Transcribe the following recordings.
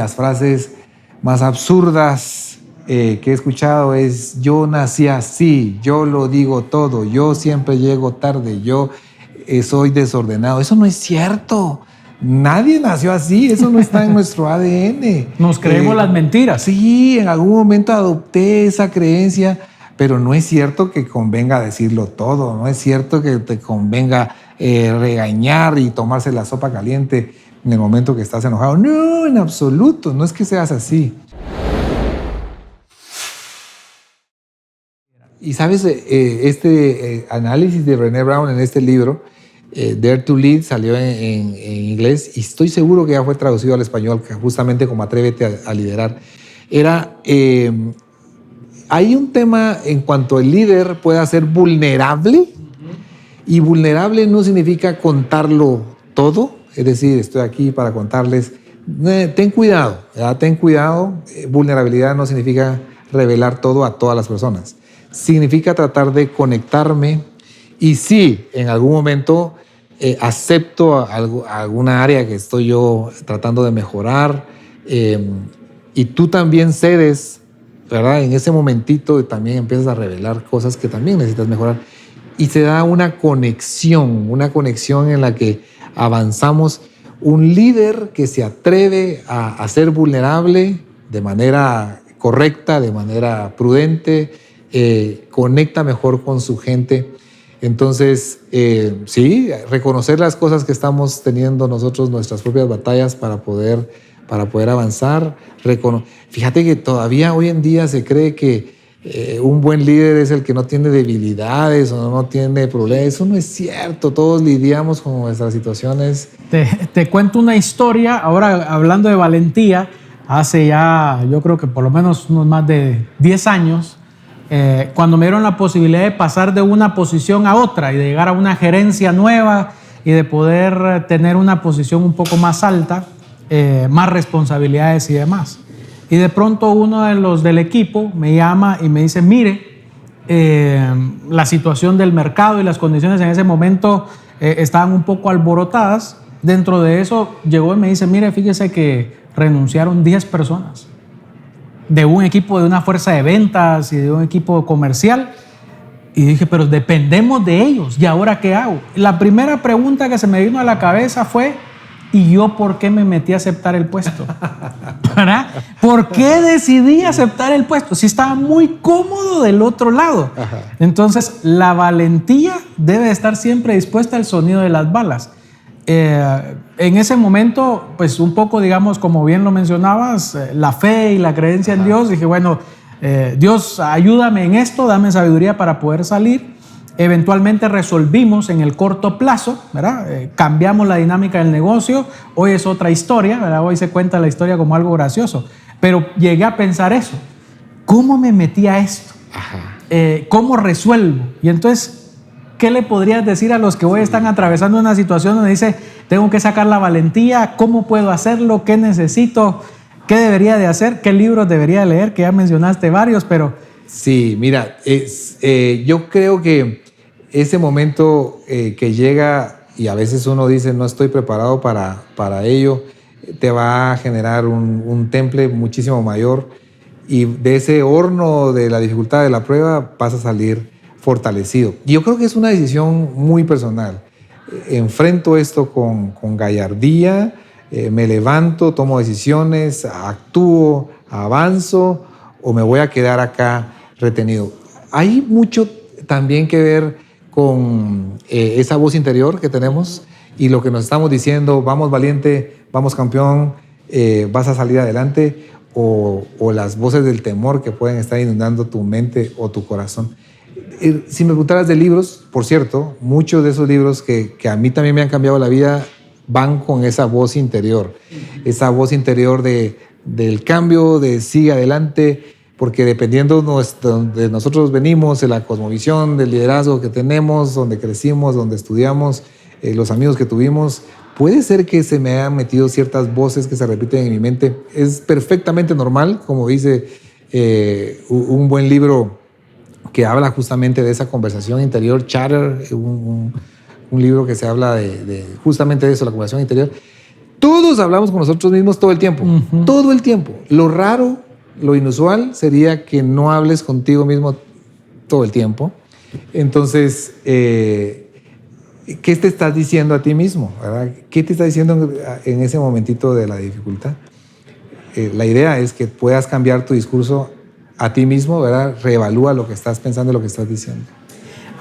las frases más absurdas que he escuchado es: yo nací así, yo lo digo todo, yo siempre llego tarde, yo soy desordenado. Eso no es cierto. Nadie nació así, eso no está en nuestro ADN. Nos creemos las mentiras. Sí, en algún momento adopté esa creencia, pero no es cierto que convenga decirlo todo, no es cierto que te convenga regañar y tomarse la sopa caliente en el momento que estás enojado. No, en absoluto, no es que seas así. Y sabes, este análisis de Brené Brown en este libro, Dare to Lead, salió en inglés y estoy seguro que ya fue traducido al español, justamente como Atrévete a liderar. Hay un tema en cuanto el líder pueda ser vulnerable, y vulnerable no significa contarlo todo, es decir, estoy aquí para contarles. Ten cuidado, ¿verdad? Ten cuidado. Vulnerabilidad no significa revelar todo a todas las personas. Significa tratar de conectarme, y sí, en algún momento acepto alguna área que estoy yo tratando de mejorar, y tú también cedes, ¿verdad? En ese momentito también empiezas a revelar cosas que también necesitas mejorar, y se da una conexión en la que avanzamos. Un líder que se atreve a ser vulnerable de manera correcta, de manera prudente, conecta mejor con su gente. Entonces, sí, reconocer las cosas que estamos teniendo nosotros, nuestras propias batallas para poder avanzar. Fíjate que todavía hoy en día se cree que un buen líder es el que no tiene debilidades o no tiene problemas. Eso no es cierto. Todos lidiamos con nuestras situaciones. Te cuento una historia, ahora hablando de valentía. Hace ya, yo creo que por lo menos unos más de 10 años, cuando me dieron la posibilidad de pasar de una posición a otra y de llegar a una gerencia nueva y de poder tener una posición un poco más alta, más responsabilidades y demás. Y de pronto uno de los del equipo me llama y me dice: mire, la situación del mercado y las condiciones en ese momento estaban un poco alborotadas. Dentro de eso llegó y me dice: mire, fíjese que renunciaron 10 personas de un equipo, de una fuerza de ventas y de un equipo comercial. Y dije: pero dependemos de ellos, ¿y ahora qué hago? La primera pregunta que se me vino a la cabeza fue: ¿y yo por qué me metí a aceptar el puesto? ¿Verdad? ¿Por qué decidí aceptar el puesto? Si estaba muy cómodo del otro lado. Ajá. Entonces, la valentía debe estar siempre dispuesta al sonido de las balas. En ese momento, pues un poco, digamos, como bien lo mencionabas, la fe y la creencia en Dios. Dije: bueno, Dios, ayúdame en esto, dame sabiduría para poder salir. Eventualmente resolvimos en el corto plazo, ¿verdad? Cambiamos la dinámica del negocio. Hoy es otra historia, ¿verdad? Hoy se cuenta la historia como algo gracioso. Pero llegué a pensar eso. ¿Cómo me metí a esto? ¿Cómo resuelvo? Y entonces, ¿qué le podrías decir a los que hoy están atravesando una situación donde dice: tengo que sacar la valentía? ¿Cómo puedo hacerlo? ¿Qué necesito? ¿Qué debería de hacer? ¿Qué libros debería leer? Que ya mencionaste varios, pero... Sí, mira, yo creo que ese momento que llega y a veces uno dice: no estoy preparado para ello, te va a generar un temple muchísimo mayor, y de ese horno de la dificultad de la prueba vas a salir fortalecido. Y yo creo que es una decisión muy personal. Enfrento esto con gallardía, me levanto, tomo decisiones, actúo, avanzo, o me voy a quedar acá retenido. Hay mucho también que ver con esa voz interior que tenemos y lo que nos estamos diciendo: vamos valiente, vamos campeón, vas a salir adelante, o las voces del temor que pueden estar inundando tu mente o tu corazón. Si me preguntaras de libros, por cierto, muchos de esos libros que a mí también me han cambiado la vida van con esa voz interior, esa voz interior del cambio, de sigue adelante, porque dependiendo de nosotros venimos, de la cosmovisión, del liderazgo que tenemos, donde crecimos, donde estudiamos, los amigos que tuvimos, puede ser que se me hayan metido ciertas voces que se repiten en mi mente. Es perfectamente normal, como dice un buen libro que habla justamente de esa conversación interior, Chatter, un libro que se habla justamente de eso, la conversación interior. Todos hablamos con nosotros mismos todo el tiempo, todo el tiempo. Lo raro, lo inusual sería que no hables contigo mismo todo el tiempo. Entonces, ¿qué te estás diciendo a ti mismo? ¿Verdad? ¿Qué te estás diciendo en ese momentito de la dificultad? La idea es que puedas cambiar tu discurso a ti mismo, ¿verdad? Reevalúa lo que estás pensando y lo que estás diciendo.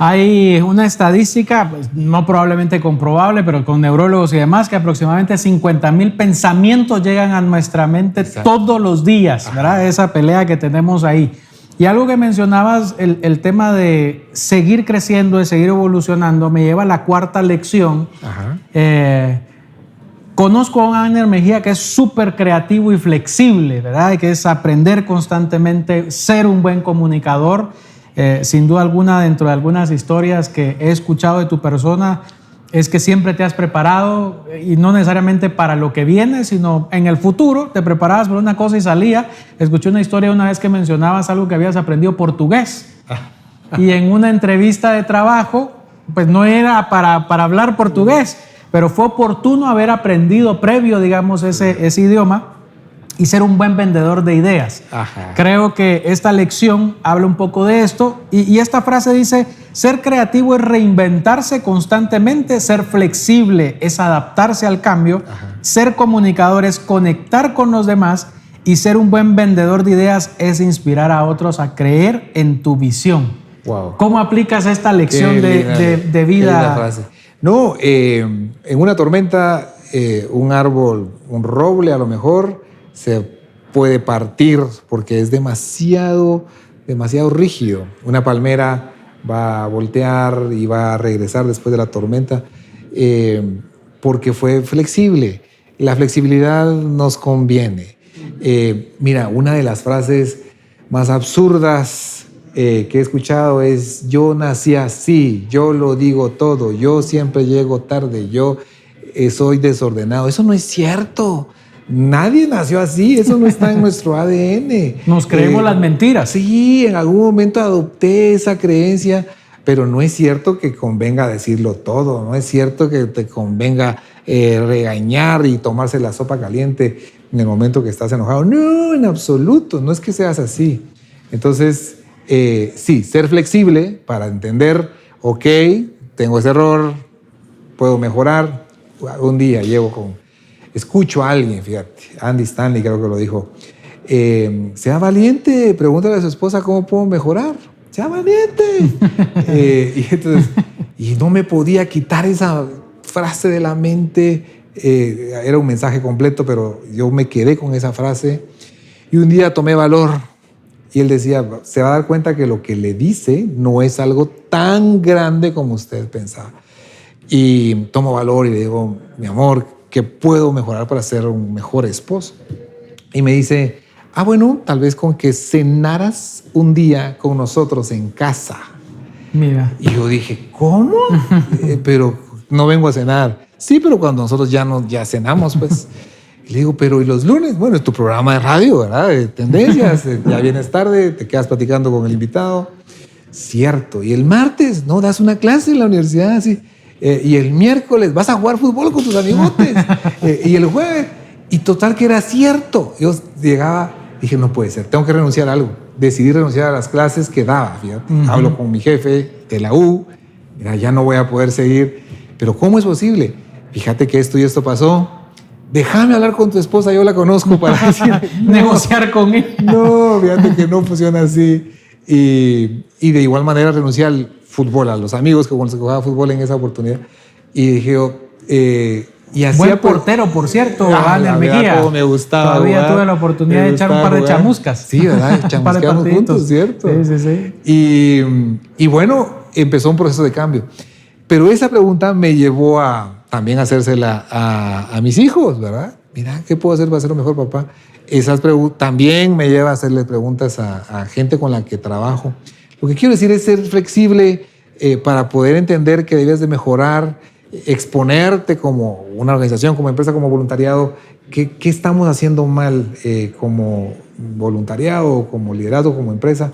Hay una estadística, pues, no probablemente comprobable, pero con neurólogos y demás, que aproximadamente 50,000 pensamientos llegan a nuestra mente todos los días, ¿verdad? Esa pelea que tenemos ahí. Y algo que mencionabas, el tema de seguir creciendo, de seguir evolucionando, me lleva a la cuarta lección. Conozco a Ángel Mejía que es súper creativo y flexible, ¿verdad? Que es aprender constantemente, ser un buen comunicador. Sin duda alguna, dentro de algunas historias que he escuchado de tu persona, es que siempre te has preparado, y no necesariamente para lo que viene, sino en el futuro. Te preparabas para una cosa y salía. Escuché una historia una vez que mencionabas algo que habías aprendido portugués. Y en una entrevista de trabajo, pues no era para hablar portugués, pero fue oportuno haber aprendido previo, digamos, ese idioma y ser un buen vendedor de ideas. Creo que esta lección habla un poco de esto, y esta frase dice: ser creativo es reinventarse constantemente, ser flexible es adaptarse al cambio, ser comunicador es conectar con los demás, y ser un buen vendedor de ideas es inspirar a otros a creer en tu visión. Wow. ¿Cómo aplicas esta lección de vida? Frase. No, en una tormenta, un árbol, un roble a lo mejor, se puede partir porque es demasiado rígido. Una palmera va a voltear y va a regresar después de la tormenta porque fue flexible. La flexibilidad nos conviene. Mira, una de las frases más absurdas que he escuchado es: yo nací así, yo lo digo todo, yo siempre llego tarde, yo soy desordenado. Eso no es cierto. Nadie nació así, eso no está en nuestro ADN. Nos creemos las mentiras. Sí, en algún momento adopté esa creencia, pero no es cierto que convenga decirlo todo, no es cierto que te convenga regañar y tomarse la sopa caliente en el momento que estás enojado. No, en absoluto, no es que seas así. Entonces, sí, ser flexible para entender, ok, tengo ese error, puedo mejorar. Un día escucho a alguien, fíjate, Andy Stanley creo que lo dijo: sea valiente, pregúntale a su esposa cómo puedo mejorar, sea valiente. Y no me podía quitar esa frase de la mente. Era un mensaje completo, pero yo me quedé con esa frase, y un día tomé valor, y él decía: se va a dar cuenta que lo que le dice no es algo tan grande como usted pensaba. Y tomo valor y le digo: mi amor, ¿qué puedo mejorar para ser un mejor esposo? Y me dice: bueno, tal vez con que cenaras un día con nosotros en casa. Mira. Y yo dije: ¿cómo? Pero no vengo a cenar. Sí, pero cuando nosotros ya cenamos, pues. Y le digo: pero ¿y los lunes? Bueno, es tu programa de radio, ¿verdad? De tendencias, ya vienes tarde, te quedas platicando con el invitado. Cierto. ¿Y el martes? No, das una clase en la universidad, sí. Y el miércoles vas a jugar fútbol con tus amigotes. Y el jueves. Y total que era cierto. Yo llegaba, dije: no puede ser, tengo que renunciar a algo. Decidí renunciar a las clases que daba, fíjate. Hablo con mi jefe de la U, mira, ya no voy a poder seguir. Pero ¿cómo es posible? Fíjate que esto y esto pasó. Déjame hablar con tu esposa, yo la conozco, para decir, negociar con él. No, fíjate que no funciona así. Y de igual manera renuncié al fútbol, a los amigos que cuando se jugaba fútbol en esa oportunidad. Y dije yo, y hacía buen portero, por cierto, Ángel Mejía. Me gustaba. Todavía tuve la oportunidad de echar un par de chamuscas. Sí, ¿verdad? Chamusqueamos juntos, ¿cierto? Sí. Y bueno, empezó un proceso de cambio. Pero esa pregunta me llevó a también hacérsela a mis hijos, ¿verdad? Mira, ¿qué puedo hacer para ser un mejor papá? Esas preguntas también me lleva a hacerle preguntas a gente con la que trabajo. Lo que quiero decir es ser flexible para poder entender que debes de mejorar, exponerte como una organización, como empresa, como voluntariado. ¿Qué estamos haciendo mal como voluntariado, como liderazgo, como empresa?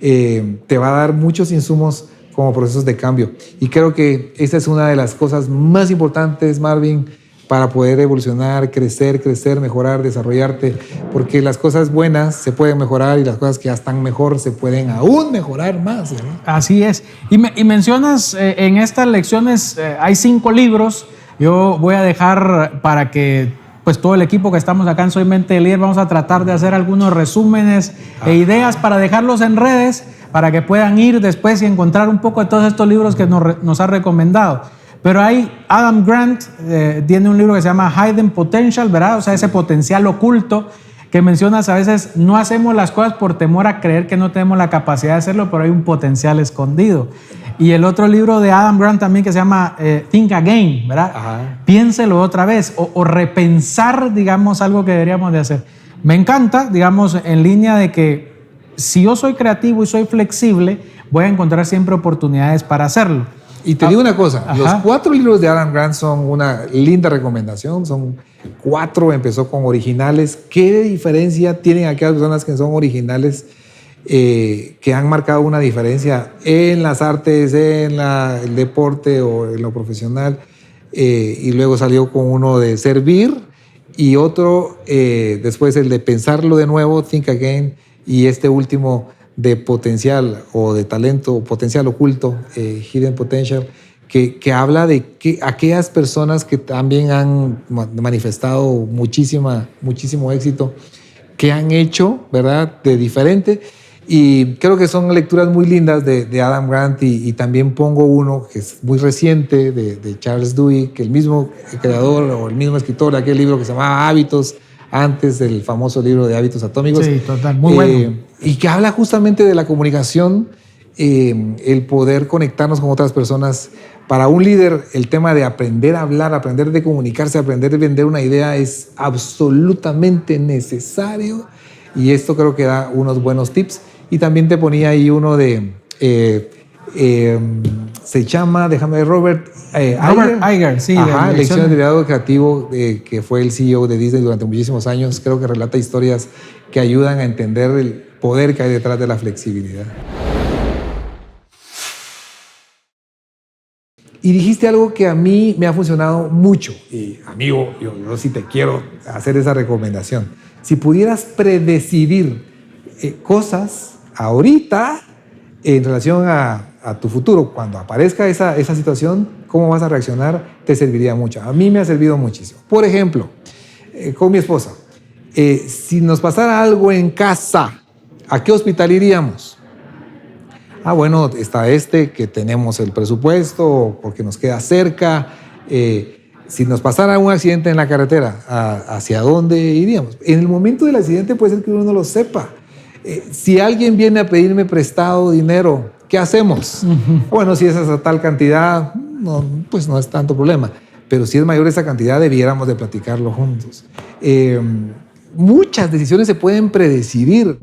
Te va a dar muchos insumos como procesos de cambio. Y creo que esa es una de las cosas más importantes, Marvin, para poder evolucionar, crecer, mejorar, desarrollarte, porque las cosas buenas se pueden mejorar y las cosas que ya están mejor se pueden aún mejorar más, ¿verdad? Así es. Y mencionas en estas lecciones, hay 5 libros. Yo voy a dejar para que pues todo el equipo que estamos acá en Soy Mente Líder vamos a tratar de hacer algunos resúmenes e ideas para dejarlos en redes para que puedan ir después y encontrar un poco de todos estos libros que nos ha recomendado. Pero hay Adam Grant, tiene un libro que se llama Hidden Potential, ¿verdad? O sea, ese potencial oculto que mencionas. A veces no hacemos las cosas por temor a creer que no tenemos la capacidad de hacerlo, pero hay un potencial escondido. Y el otro libro de Adam Grant también que se llama Think Again, ¿verdad? Ajá. Piénselo otra vez o repensar, digamos, algo que deberíamos de hacer. Me encanta, digamos, en línea de que si yo soy creativo y soy flexible, voy a encontrar siempre oportunidades para hacerlo. Y te digo una cosa, Ajá. Los 4 libros de Adam Grant son una linda recomendación, son 4, empezó con originales. ¿Qué diferencia tienen aquellas personas que son originales, que han marcado una diferencia en las artes, en el deporte o en lo profesional? Y luego salió con uno de servir y otro, después el de pensarlo de nuevo, Think Again, y este último de potencial o de talento, o potencial oculto, Hidden Potential, que habla de que aquellas personas que también han manifestado muchísimo éxito, que han hecho, ¿verdad?, de diferente. Y creo que son lecturas muy lindas de Adam Grant, y también pongo uno que es muy reciente de Charles Duhigg, que el mismo creador o el mismo escritor de aquel libro que se llamaba Hábitos, antes del famoso libro de Hábitos Atómicos. Sí, total, muy bueno. Y que habla justamente de la comunicación, el poder conectarnos con otras personas. Para un líder, el tema de aprender a hablar, aprender de comunicarse, aprender de vender una idea es absolutamente necesario. Y esto creo que da unos buenos tips. Y también te ponía ahí uno de... se llama, déjame ver, Robert Iger, sí. Ajá, Lecciones de Liderazgo Creativo, que fue el CEO de Disney durante muchísimos años. Creo que relata historias que ayudan a entender el poder que hay detrás de la flexibilidad. Y dijiste algo que a mí me ha funcionado mucho. Y amigo, yo sí te quiero hacer esa recomendación. Si pudieras predecidir cosas ahorita en relación a tu futuro, cuando aparezca esa situación, cómo vas a reaccionar, te serviría mucho. A mí me ha servido muchísimo. Por ejemplo, con mi esposa, si nos pasara algo en casa, ¿a qué hospital iríamos? Bueno, está que tenemos el presupuesto porque nos queda cerca. Si nos pasara un accidente en la carretera, ¿hacia dónde iríamos? En el momento del accidente puede ser que uno no lo sepa. Si alguien viene a pedirme prestado dinero, ¿qué hacemos? Bueno, si es esa tal cantidad, no, pues no es tanto problema. Pero si es mayor esa cantidad, debiéramos de platicarlo juntos. Muchas decisiones se pueden predecir.